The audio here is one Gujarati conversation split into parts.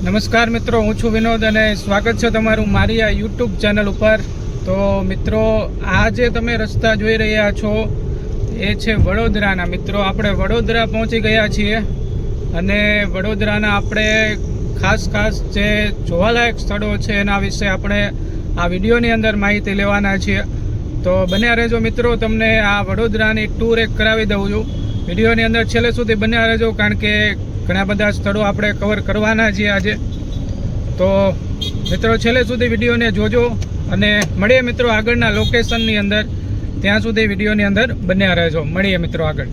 નમસ્કાર મિત્રો, હું છું વિનોદ અને સ્વાગત છે તમારું મારી આ યુટ્યુબ ચેનલ ઉપર। તો મિત્રો, આ જે તમે રસ્તા જોઈ રહ્યા છો એ છે વડોદરાના। મિત્રો, આપણે વડોદરા પહોંચી ગયા છીએ અને વડોદરાના આપણે ખાસ જે જોવાલાયક સ્થળો છે એના વિશે આપણે આ વિડીયોની અંદર માહિતી લેવાના છીએ। તો બન્યા રહેજો મિત્રો, તમને આ વડોદરાની ટૂર એક કરાવી દઉં છું। વિડીયોની અંદર છેલ્લે સુધી બન્યા રહેજો, કારણ કે ઘણા બધા સ્થળો આપણે કવર કરવાના છીએ આજે। તો મિત્રો, છેલ્લે સુધી વિડીયોને જોજો અને મળીએ મિત્રો આગળના લોકેશનની અંદર। ત્યાં સુધી વિડીયોની અંદર બન્યા રહેજો। મળીએ મિત્રો આગળ।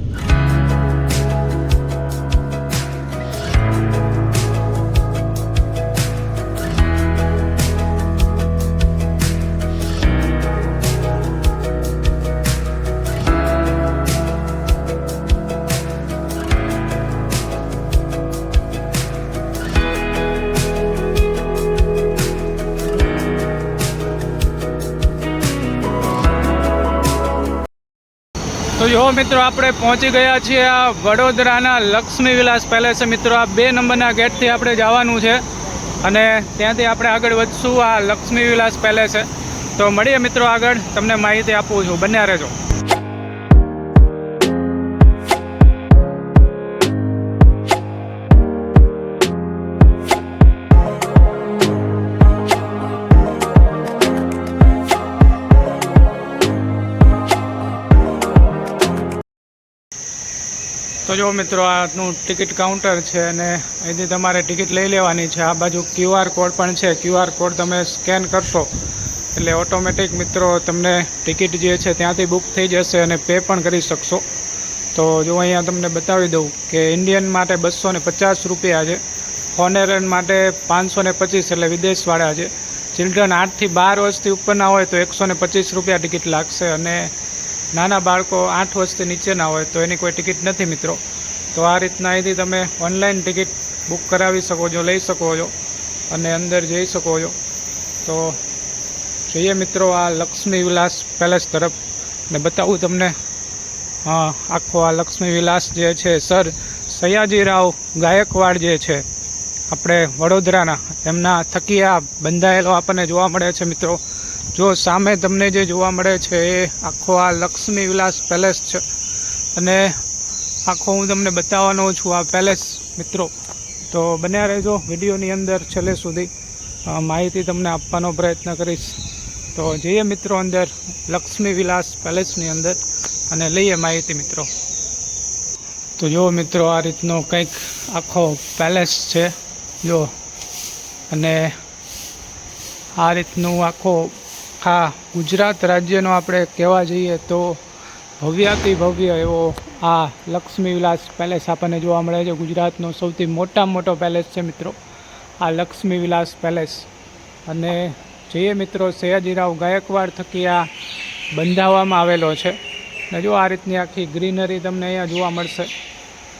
તો જો મિત્રો, આપણે પહોંચી ગયા છીએ આ વડોદરાના લક્ષ્મી વિલાસ પેલેસ। મિત્રો, આ 2 નંબરના ગેટથી આપણે જવાનું છે અને ત્યાંથી આપણે આગળ વધશું આ લક્ષ્મી વિલાસ પેલેસ। તો મળીએ મિત્રો આગળ, તમને માહિતી આપું છું, બન્યા રહેજો। તો જો મિત્રો, આનું ટિકિટ કાઉન્ટર છે અને અહીંથી તમારે ટિકિટ લઈ લેવાની છે। આ બાજુ QR કોડ પણ છે। QR કોડ તમે સ્કેન કરશો એટલે ઓટોમેટિક મિત્રો તમને ટિકિટ જે છે ત્યાંથી બુક થઈ જશે અને પે પણ કરી શકશો। તો જો અહીંયા તમને બતાવી દઉં કે ઇન્ડિયન માટે 250 રૂપિયા છે, ફોરેનર માટે 525 એટલે વિદેશવાળા છે। ચિલ્ડ્રન 8 થી 12 વર્ષથી ઉપરના હોય તો 125 રૂપિયા ટિકિટ લાગશે અને નાના બાળકો 8 વર્ષથી નીચેના હોય તો એની કોઈ ટિકિટ નથી મિત્રો। તો આ રીતના અહીંથી તમે ઓનલાઈન ટિકિટ બુક કરાવી શકો છો, લઈ શકો છો અને અંદર જઈ શકો છો। તો જોઈએ મિત્રો આ લક્ષ્મી વિલાસ પેલેસ તરફ ને બતાવું તમને આખો આ લક્ષ્મી વિલાસ જે છે સર સયાજીરાવ ગાયકવાડ જે છે આપણે વડોદરાના, એમના થકી આ બંધાયેલો આપણને જોવા મળે છે મિત્રો। જો સામે તમને જે જોવા મળે છે એ આખો આ લક્ષ્મી વિલાસ પેલેસ છે અને આખો હું તમને બતાવવાનો છું આ પેલેસ મિત્રો। તો બન્યા રહેજો વિડીયોની અંદર, છેલ્લે સુધી માહિતી તમને આપવાનો પ્રયત્ન કરીશ। તો જઈએ મિત્રો અંદર લક્ષ્મી વિલાસ પેલેસની અંદર અને લઈએ માહિતી મિત્રો। તો જો મિત્રો, આ રીતનો કંઈક આખો પેલેસ છે જો, અને આ રીતનું આખો ગુજરાત રાજ્યનો આપણે કહેવા જઈએ તો ભવ્યાતિ ભવ્ય એવો આ લક્ષ્મી વિલાસ પેલેસ આપણને જોવા મળે છે। ગુજરાતનો સૌથી મોટામાં મોટો પેલેસ છે મિત્રો આ લક્ષ્મી વિલાસ પેલેસ। અને જઈએ મિત્રો, સયાજીરાવ ગાયકવાડ થકી આ બંધાવવામાં આવેલો છે ને જો આ રીતની આખી ગ્રીનરી તમને અહીંયા જોવા મળશે।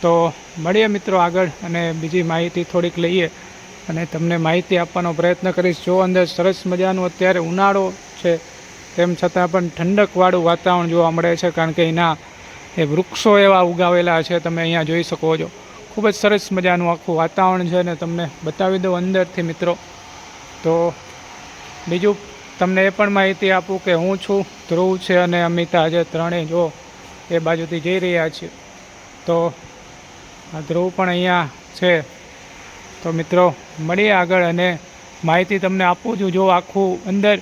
તો મળીએ મિત્રો આગળ અને બીજી માહિતી થોડીક લઈએ અને તમને માહિતી આપવાનો પ્રયત્ન કરીશ। જો અંદર સરસ મજાનું અત્યારે ઉનાળો છે તેમ છતાં પણ ઠંડકવાળું વાતાવરણ જોવા મળે છે, કારણ કે એના એ વૃક્ષો એવા ઉગાવેલા છે, તમે અહીંયા જોઈ શકો છો। ખૂબ જ સરસ મજાનું આખું વાતાવરણ છે અને તમને બતાવી દઉં અંદરથી મિત્રો। તો બીજું તમને એ પણ માહિતી આપું કે હું છું, ધ્રુવ છે અને અમિતા, જે ત્રણેય જો એ બાજુથી જઈ રહ્યા છીએ। તો આ ધ્રુવ પણ અહીંયા છે। તો મિત્રો મળીએ આગળ અને માહિતી તમને આપું છું। જો આખું અંદર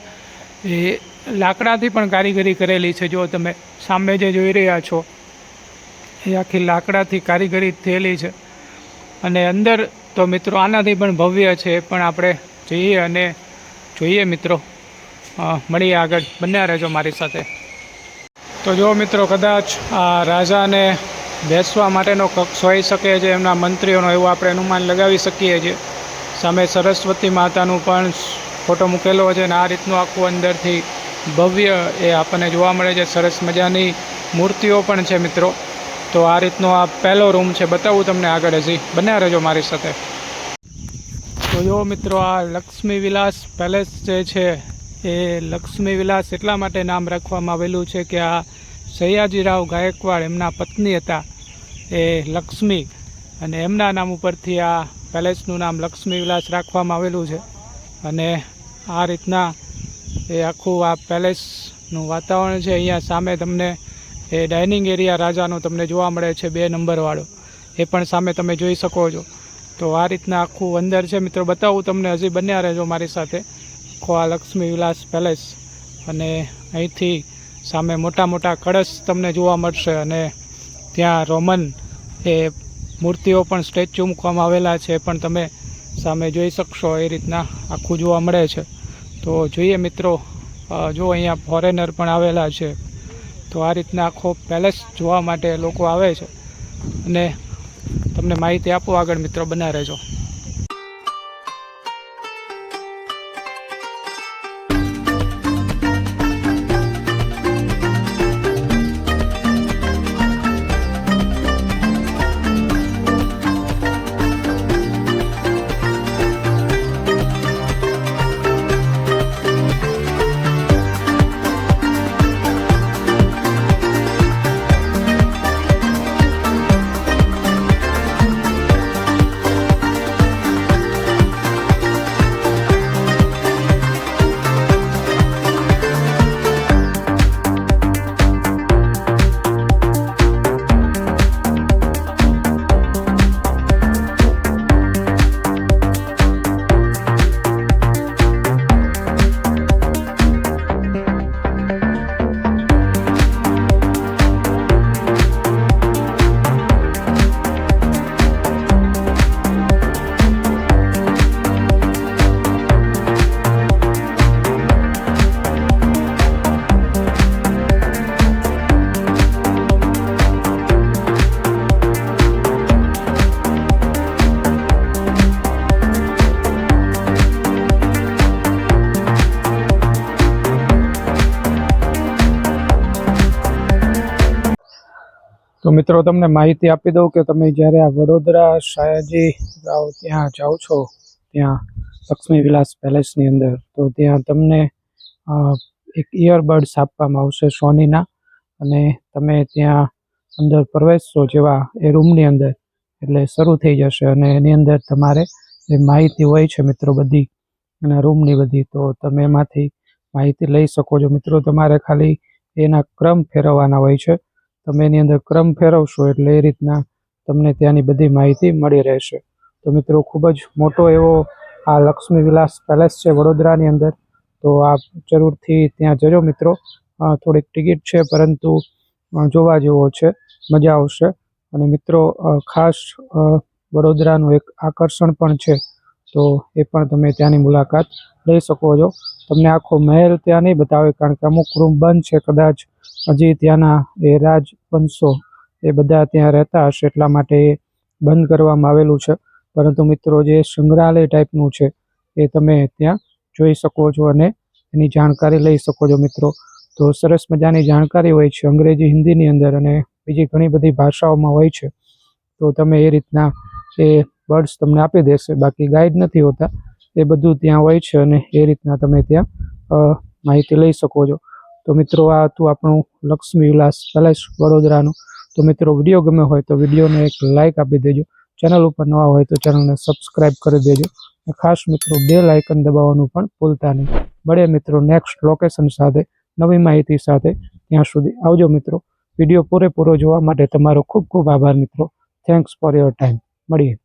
એ લાકડાથી પણ કારીગરી કરેલી છે, જો તમે સામે જે જોઈ રહ્યા છો એ આખી લાકડાથી કારીગરી થયેલી છે અને અંદર તો મિત્રો આનાથી પણ ભવ્ય છે, એ પણ આપણે જઈએ અને જોઈએ મિત્રો। મળીએ આગળ, બન્યા રહેજો મારી સાથે। તો જો મિત્રો, કદાચ આ રાજાને બેસવા માટેનો કક્ષ હોઈ શકે છે એમના મંત્રીઓનો, એવું આપણે અનુમાન લગાવી શકીએ છીએ। સામે સરસ્વતી માતાનું પણ ફોટો મૂકેલો છે અને આ રીતનું આખું અંદરથી ભવ્ય એ આપણને જોવા મળે છે। સરસ મજાની મૂર્તિઓ પણ છે મિત્રો। તો આ રીતનો આ પહેલો રૂમ છે, બતાવું તમને આગળ, હજી બન્યા રહેજો મારી સાથે। તો જો મિત્રો, આ લક્ષ્મી વિલાસ પેલેસ જે છે એ લક્ષ્મી વિલાસ એટલા માટે નામ રાખવામાં આવેલું છે કે આ સયાજીરાવ ગાયકવાડ એમના પત્ની હતા એ લક્ષ્મી, અને એમના નામ ઉપરથી આ પેલેસનું નામ લક્ષ્મી વિલાસ રાખવામાં આવેલું છે. અને આ રીતના એ આખું આ પેલેસનું વાતાવરણ છે. અહીંયા સામે તમને એ ડાઇનિંગ એરિયા રાજાનો તમને જોવા મળે છે 2 નંબરવાળો, એ પણ સામે તમે જોઈ શકો છો. તો આ રીતના આખું અંદર છે મિત્રો, બતાવું તમને, હજી બન્યા રહેજો મારી સાથે. આખો આ લક્ષ્મી વિલાસ પેલેસ, અને અહીંથી સામે મોટા મોટા કળશ તમને જોવા મળશે. અને ત્યાં રોમન એ મૂર્તિઓ પણ સ્ટેચ્યુ મૂકવામાં આવેલા છે, પણ તમે સામે જોઈ શકશો. એ રીતના આખું જોવા મળે છે. તો જોઈએ મિત્રો, જો અહીંયા ફોરેનર પણ આવેલા છે. તો આ રીતના આખો પેલેસ જોવા માટે લોકો આવે છે. અને તમને માહિતી આપો આગળ મિત્રો, બના રહેજો. તો મિત્રો તમને માહિતી આપી દઉં કે તમે જ્યારે આ વડોદરા શાયાજી ત્યાં જાઓ છો, ત્યાં લક્ષ્મી વિલાસ પેલેસની અંદર, તો ત્યાં તમને એક ઇયરબડ્સ આપવામાં આવશે સોનીના. અને તમે ત્યાં અંદર પ્રવેશશો જેવા એ રૂમની અંદર, એટલે શરૂ થઈ જશે. અને એની અંદર તમારે જે માહિતી હોય છે મિત્રો બધી, એના રૂમની બધી, તો તમે એમાંથી માહિતી લઈ શકો છો મિત્રો. તમારે ખાલી એના ક્રમ ફેરવવાના હોય છે. તમે એની અંદર ક્રમ ફેરવશો એટલે એ રીતના તમને ત્યાંની બધી માહિતી મળી રહેશે. તો મિત્રો ખૂબ જ મોટો એવો આ લક્ષ્મી વિલાસ પેલેસ છે વડોદરાની અંદર. તો આપ જરૂરથી ત્યાં જજો મિત્રો. થોડીક ટિકિટ છે, પરંતુ જોવા જેવો છે, મજા આવશે. અને મિત્રો ખાસ વડોદરાનું એક આકર્ષણ પણ છે, તો એ પણ તમે ત્યાંની મુલાકાત લઈ શકો છો. તમને આખો મહેલ ત્યાં નહીં બતાવે, કારણ કે અમુક રૂમ બંધ છે. કદાચ હજી ત્યાંના એ રાજવંશો એ બધા ત્યાં રહેતા હશે, એટલા માટે એ બંધ કરવામાં આવેલું છે. પરંતુ મિત્રો જે સંગ્રહાલય ટાઈપનું છે એ તમે ત્યાં જોઈ શકો છો અને એની જાણકારી લઈ શકો છો મિત્રો. તો સરસ મજાની જાણકારી હોય છે, અંગ્રેજી, હિન્દીની અંદર, અને બીજી ઘણી બધી ભાષાઓમાં હોય છે. તો તમે એ રીતના એ બર્ડ્સ તમને આપી દેશે. બાકી ગાઈડ નથી હોતા, એ બધું ત્યાં હોય છે, અને એ રીતના તમે ત્યાં માહિતી લઈ શકો છો. તો મિત્રો આ હતું આપણું લક્ષ્મી વિલાસ પેલેસ વડોદરાનું. તો મિત્રો વિડીયો ગમે હોય તો વિડીયોને એક લાઇક આપી દેજો. ચેનલ ઉપર નવા હોય તો ચેનલને સબસ્ક્રાઈબ કરી દેજો. અને ખાસ મિત્રો બેલ આઇકન દબાવવાનું પણ ભૂલતા નહીં. મળે મિત્રો નેક્સ્ટ લોકેશન સાથે, નવી માહિતી સાથે. ત્યાં સુધી આવજો મિત્રો. વિડીયો પૂરેપૂરો જોવા માટે તમારો ખૂબ ખૂબ આભાર મિત્રો. Thanks for your time. મળીએ.